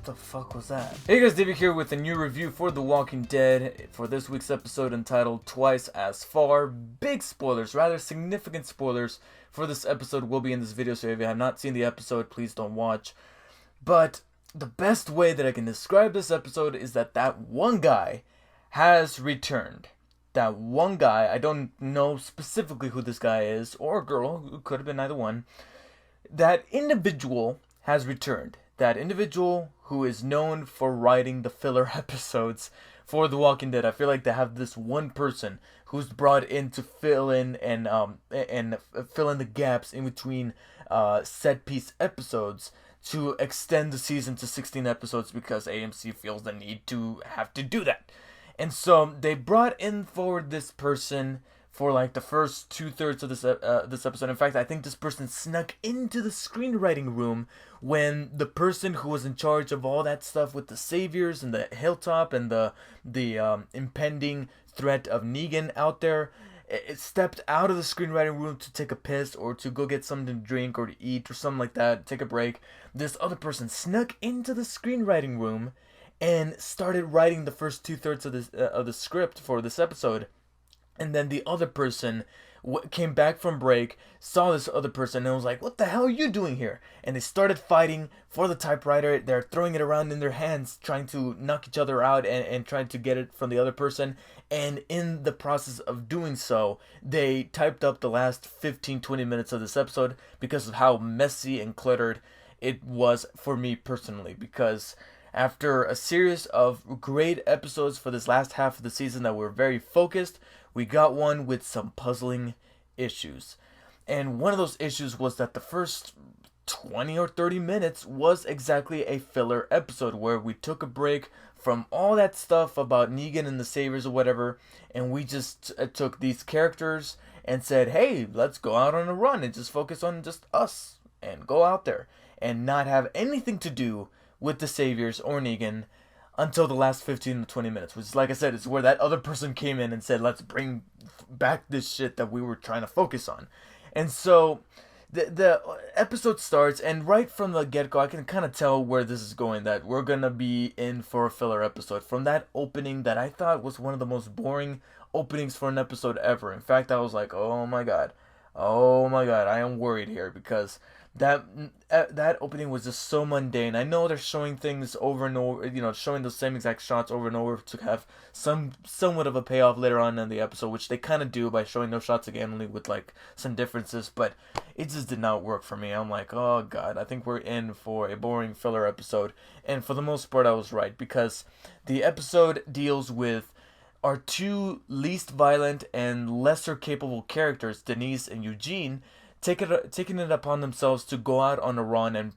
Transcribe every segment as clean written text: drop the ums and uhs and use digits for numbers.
the fuck was that? Hey guys, David here with a new review for The Walking Dead for this week's episode entitled Twice as Far. Big spoilers, rather significant spoilers for this episode will be in this video, so if you have not seen the episode, please don't watch. But the best way that I can describe this episode is that one guy has returned. That one guy, I don't know specifically who this guy is, or a girl, it could have been either one. That individual has returned. That individual who is known for writing the filler episodes for The Walking Dead. I feel like they have this one person who's brought in to fill in and fill in the gaps in between set piece episodes to extend the season to 16 episodes because AMC feels the need to have to do that. And so they brought in forward this person for like the first 2/3 of this episode. In fact, I think this person snuck into the screenwriting room when the person who was in charge of all that stuff with the saviors and the hilltop and the impending threat of Negan out there, it stepped out of the screenwriting room to take a piss or to go get something to drink or to eat or something like that, take a break. This other person snuck into the screenwriting room and started writing the first 2/3 of the script for this episode. And then the other person came back from break, saw this other person, and was like, "What the hell are you doing here?" And they started fighting for the typewriter. They're throwing it around in their hands, trying to knock each other out and trying to get it from the other person. And in the process of doing so, they typed up the last 15-20 minutes of this episode because of how messy and cluttered it was for me personally. Because after a series of great episodes for this last half of the season that were very focused, we got one with some puzzling issues. And one of those issues was that the first 20 or 30 minutes was exactly a filler episode where we took a break from all that stuff about Negan and the Saviors or whatever, and we just took these characters and said, hey, let's go out on a run and just focus on just us and go out there and not have anything to do with the Saviors or Negan until the last 15 to 20 minutes, which, like I said, is where that other person came in and said, let's bring back this shit that we were trying to focus on. And so the episode starts, and right from the get-go, I can kind of tell where this is going, that we're going to be in for a filler episode. From that opening that I thought was one of the most boring openings for an episode ever. In fact, I was like, oh my god, I am worried here, because that opening was just so mundane. I know they're showing things over and over, showing the same exact shots over and over to have somewhat of a payoff later on in the episode, which they kind of do by showing those shots again, only with like some differences. But it just did not work for me. I'm like, oh god, I think we're in for a boring filler episode. And for the most part, I was right, because the episode deals with our two least violent and lesser capable characters, Denise and Eugene, taking it upon themselves to go out on a run and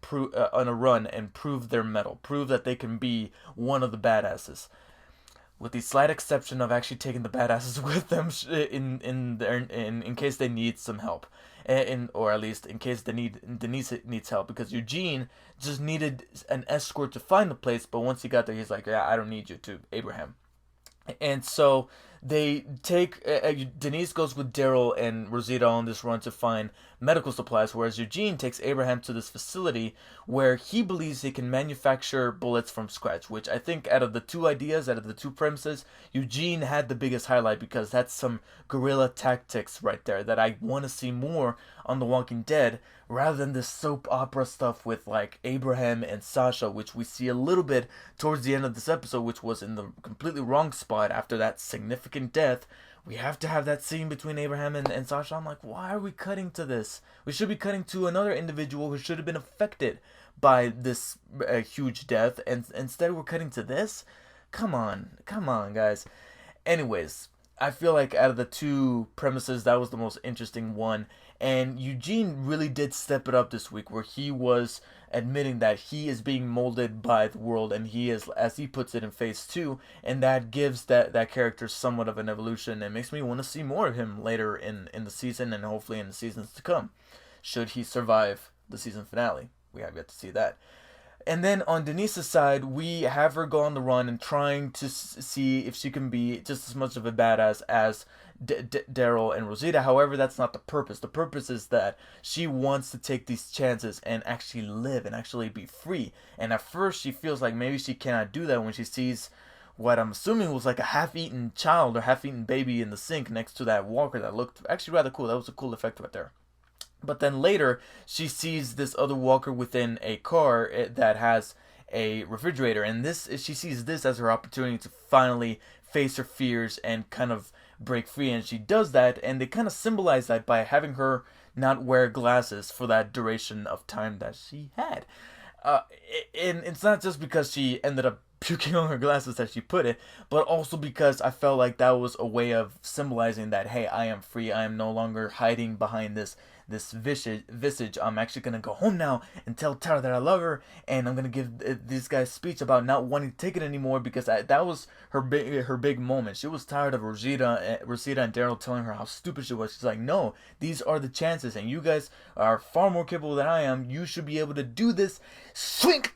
prove their mettle, prove that they can be one of the badasses. With the slight exception of actually taking the badasses with them in case they need some help, or at least in case Denise needs help, because Eugene just needed an escort to find the place, but once he got there, he's like, yeah, I don't need you to Abraham. And so they take Denise goes with Daryl and Rosita on this run to find medical supplies, whereas Eugene takes Abraham to this facility where he believes he can manufacture bullets from scratch, which I think out of the two premises, Eugene had the biggest highlight, because that's some guerrilla tactics right there that I want to see more on The Walking Dead, rather than this soap opera stuff with like Abraham and Sasha, which we see a little bit towards the end of this episode, which was in the completely wrong spot after that significant death. We have to have that scene between Abraham and Sasha. I'm like, why are we cutting to this? We should be cutting to another individual who should have been affected by this huge death, and instead we're cutting to this? Come on, guys. Anyways, I feel like out of the two premises, that was the most interesting one. And Eugene really did step it up this week, where he was admitting that he is being molded by the world, and he is, as he puts it, in phase 2, and that gives that character somewhat of an evolution, and makes me want to see more of him later in the season, and hopefully in the seasons to come, should he survive the season finale. We have yet to see that. And then on Denise's side, we have her go on the run and trying to see if she can be just as much of a badass as Daryl and Rosita. However, that's not the purpose. The purpose is that she wants to take these chances and actually live and actually be free. And at first, she feels like maybe she cannot do that when she sees what I'm assuming was like a half-eaten child or half-eaten baby in the sink next to that walker that looked actually rather cool. That was a cool effect right there. But then later, she sees this other walker within a car that has a refrigerator, and she sees this as her opportunity to finally face her fears and kind of break free. And she does that, and they kind of symbolize that by having her not wear glasses for that duration of time that she had. And it's not just because she ended up puking on her glasses that she put it, but also because I felt like that was a way of symbolizing that, hey, I am free. I am no longer hiding behind this visage. I'm actually gonna go home now and tell Tara that I love her, and I'm gonna give this guy's speech about not wanting to take it anymore, because that was her big moment. She was tired of Rosita and Daryl telling her how stupid she was. She's like, no, these are the chances, and you guys are far more capable than I am. You should be able to do this. Swink!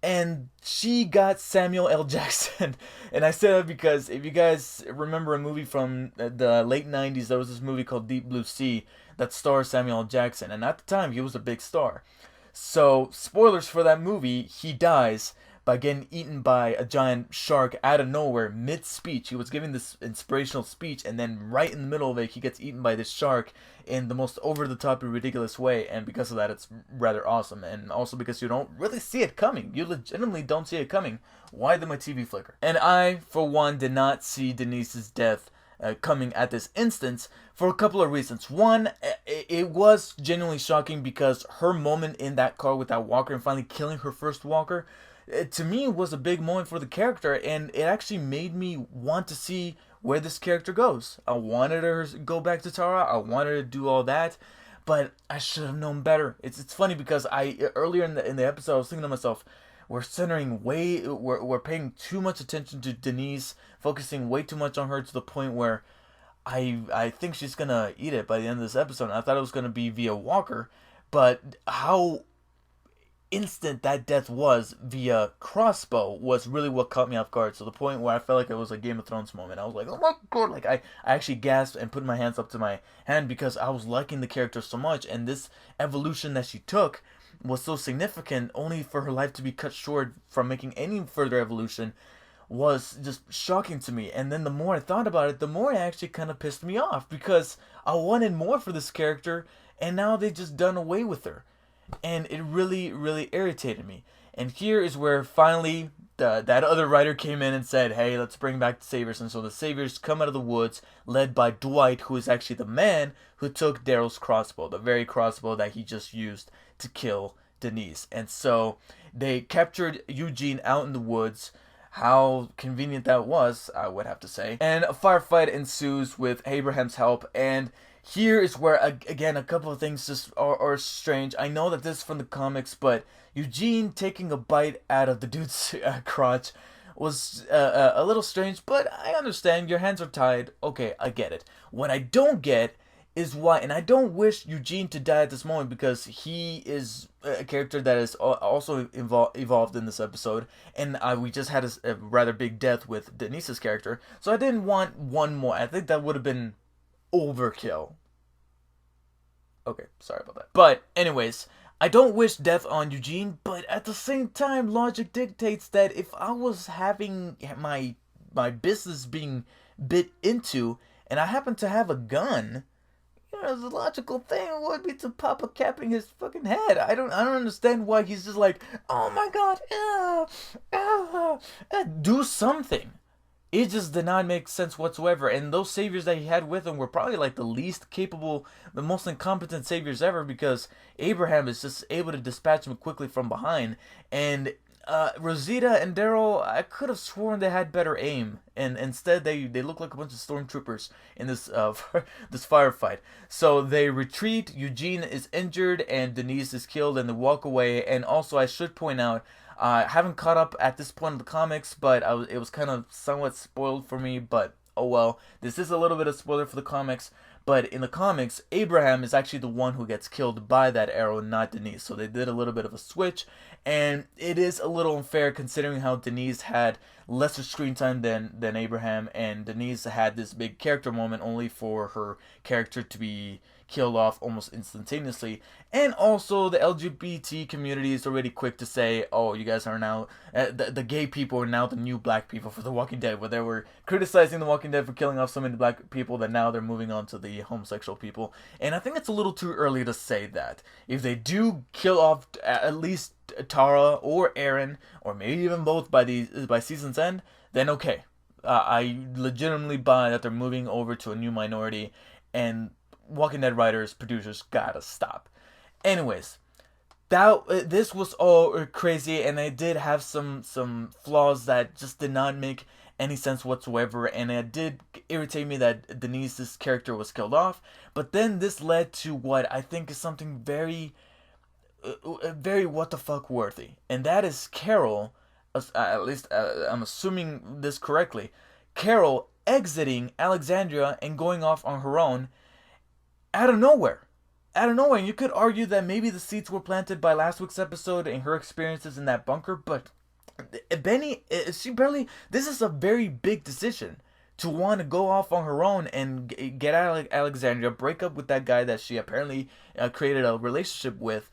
And she got Samuel L. Jackson. And I say that because if you guys remember a movie from the late 90s, there was this movie called Deep Blue Sea that stars Samuel L. Jackson. And at the time, he was a big star. So, spoilers for that movie, he dies by getting eaten by a giant shark out of nowhere, mid-speech. He was giving this inspirational speech, and then right in the middle of it, he gets eaten by this shark in the most over-the-top and ridiculous way, and because of that, it's rather awesome. And also because you don't really see it coming. You legitimately don't see it coming. Why did my TV flicker? And I, for one, did not see Denise's death coming at this instance for a couple of reasons. One, it was genuinely shocking because her moment in that car with that walker and finally killing her first walker, to me, was a big moment for the character, and it actually made me want to see where this character goes. I wanted her to go back to Tara. I wanted her to do all that, but I should have known better. It's funny because earlier in the episode I was thinking to myself, we're paying too much attention to Denise, focusing way too much on her to the point where I think she's gonna eat it by the end of this episode. And I thought it was gonna be via Walker, but how instant that death was via crossbow was really what caught me off guard, to the point where I felt like it was a Game of Thrones moment. I was like, oh my god, like I actually gasped and put my hands up to my hand because I was liking the character so much, and this evolution that she took was so significant, only for her life to be cut short from making any further evolution was just shocking to me. And then the more I thought about it, the more it actually kind of pissed me off, because I wanted more for this character, and now they just done away with her. And it really, really irritated me. And here is where finally that other writer came in and said, hey, let's bring back the Saviors. And so the Saviors come out of the woods, led by Dwight, who is actually the man who took Daryl's crossbow, the very crossbow that he just used to kill Denise. And so they captured Eugene out in the woods. How convenient that was, I would have to say. And a firefight ensues with Abraham's help, and here is where, again, a couple of things just are strange. I know that this is from the comics, but Eugene taking a bite out of the dude's crotch was a little strange, but I understand. Your hands are tied. Okay, I get it. What I don't get is why, and I don't wish Eugene to die at this moment, because he is a character that is also evolved in this episode, and we just had a rather big death with Denise's character, so I didn't want one more. I think that would have been overkill. Okay, sorry about that. But anyways, I don't wish death on Eugene, but at the same time, logic dictates that if I was having my business being bit into, and I happen to have a gun, you know, the logical thing would be to pop a cap in his fucking head. I don't understand why he's just like, oh my god, do something. It just did not make sense whatsoever. And those saviors that he had with him were probably like the least capable, the most incompetent saviors ever, because Abraham is just able to dispatch him quickly from behind. And Rosita and Daryl, I could have sworn they had better aim, and instead they look like a bunch of stormtroopers in this this firefight. So they retreat. Eugene is injured, and Denise is killed, and they walk away. And also, I should point out, I haven't caught up at this point in the comics, but it was kind of somewhat spoiled for me. But oh well, this is a little bit of spoiler for the comics. But in the comics, Abraham is actually the one who gets killed by that arrow, not Denise. So they did a little bit of a switch, and it is a little unfair considering how Denise had lesser screen time than Abraham, and Denise had this big character moment only for her character to be killed off almost instantaneously. And also the LGBT community is already quick to say, oh, you guys are now the gay people are now the new black people for The Walking Dead, where they were criticizing The Walking Dead for killing off so many black people that now they're moving on to the homosexual people. And I think it's a little too early to say that. If they do kill off at least Tara or Aaron, or maybe even both by season's end, then okay. I legitimately buy that they're moving over to a new minority, and Walking Dead writers, producers gotta stop. Anyways, this was all crazy, and it did have some flaws that just did not make any sense whatsoever, and it did irritate me that Denise's character was killed off. But then this led to what I think is something very what the fuck worthy, and that is Carol. At least I'm assuming this correctly. Carol exiting Alexandria and going off on her own out of nowhere. And you could argue that maybe the seeds were planted by last week's episode and her experiences in that bunker, but Benny, this is a very big decision to want to go off on her own and get out of Alexandria, break up with that guy that she apparently created a relationship with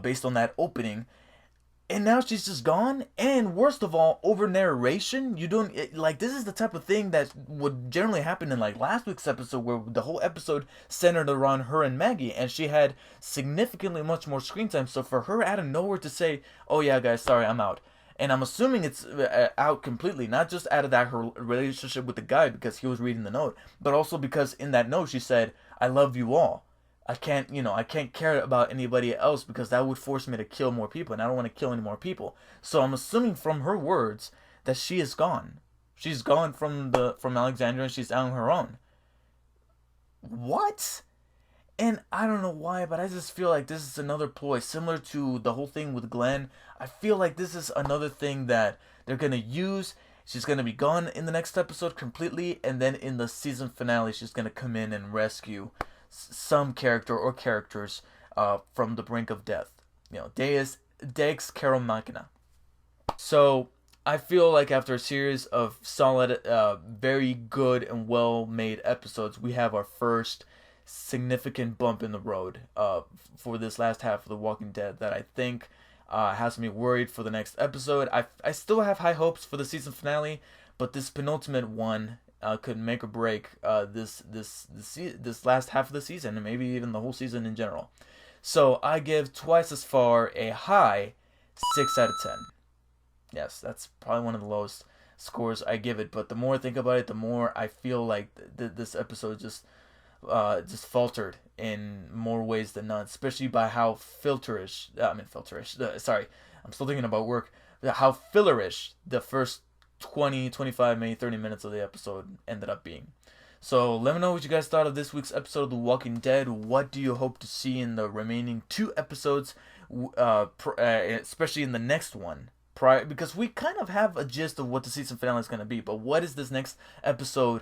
based on that opening. And now she's just gone. And worst of all, over narration, you don't this is the type of thing that would generally happen in like last week's episode, where the whole episode centered around her and Maggie, and she had significantly much more screen time. So for her out of nowhere to say, "Oh yeah, guys, sorry, I'm out," and I'm assuming it's out completely, not just out of that her relationship with the guy because he was reading the note, but also because in that note she said, "I love you all. I can't care about anybody else because that would force me to kill more people, and I don't want to kill any more people." So I'm assuming from her words that she is gone. She's gone from Alexandria, and she's out on her own. What? And I don't know why, but I just feel like this is another ploy similar to the whole thing with Glenn. I feel like this is another thing that they're gonna use. She's gonna be gone in the next episode completely, and then in the season finale, she's gonna come in and rescue some character or characters from the brink of death. Deus Carol Machina. So I feel like after a series of solid, very good and well-made episodes, we have our first significant bump in the road for this last half of The Walking Dead that I think has me worried for the next episode. I still have high hopes for the season finale, but this penultimate one could make or break this last half of the season, and maybe even the whole season in general. So I give Twice as Far a high 6 out of 10. Yes, that's probably one of the lowest scores I give it, but the more I think about it, the more I feel like this episode just faltered in more ways than none, especially by how filterish. Sorry, I'm still thinking about work. How fillerish the first 20, 25, maybe 30 minutes of the episode ended up being. So let me know what you guys thought of this week's episode of The Walking Dead. What do you hope to see in the remaining 2 episodes, especially in the next one? Because we kind of have a gist of what the season finale is going to be, but what is this next episode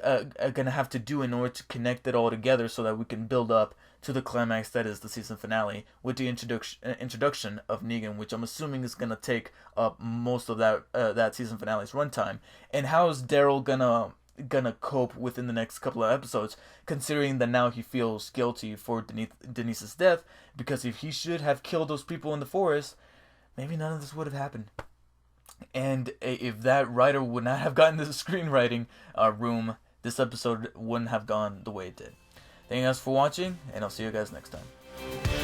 going to have to do in order to connect it all together so that we can build up to the climax that is the season finale with the introduction of Negan, which I'm assuming is going to take up most of that season finale's runtime. And how is Daryl gonna cope within the next couple of episodes, considering that now he feels guilty for Denise's death, because if he should have killed those people in the forest, maybe none of this would have happened. And if that writer would not have gotten to the screenwriting room, this episode wouldn't have gone the way it did. Thank you guys for watching, and I'll see you guys next time.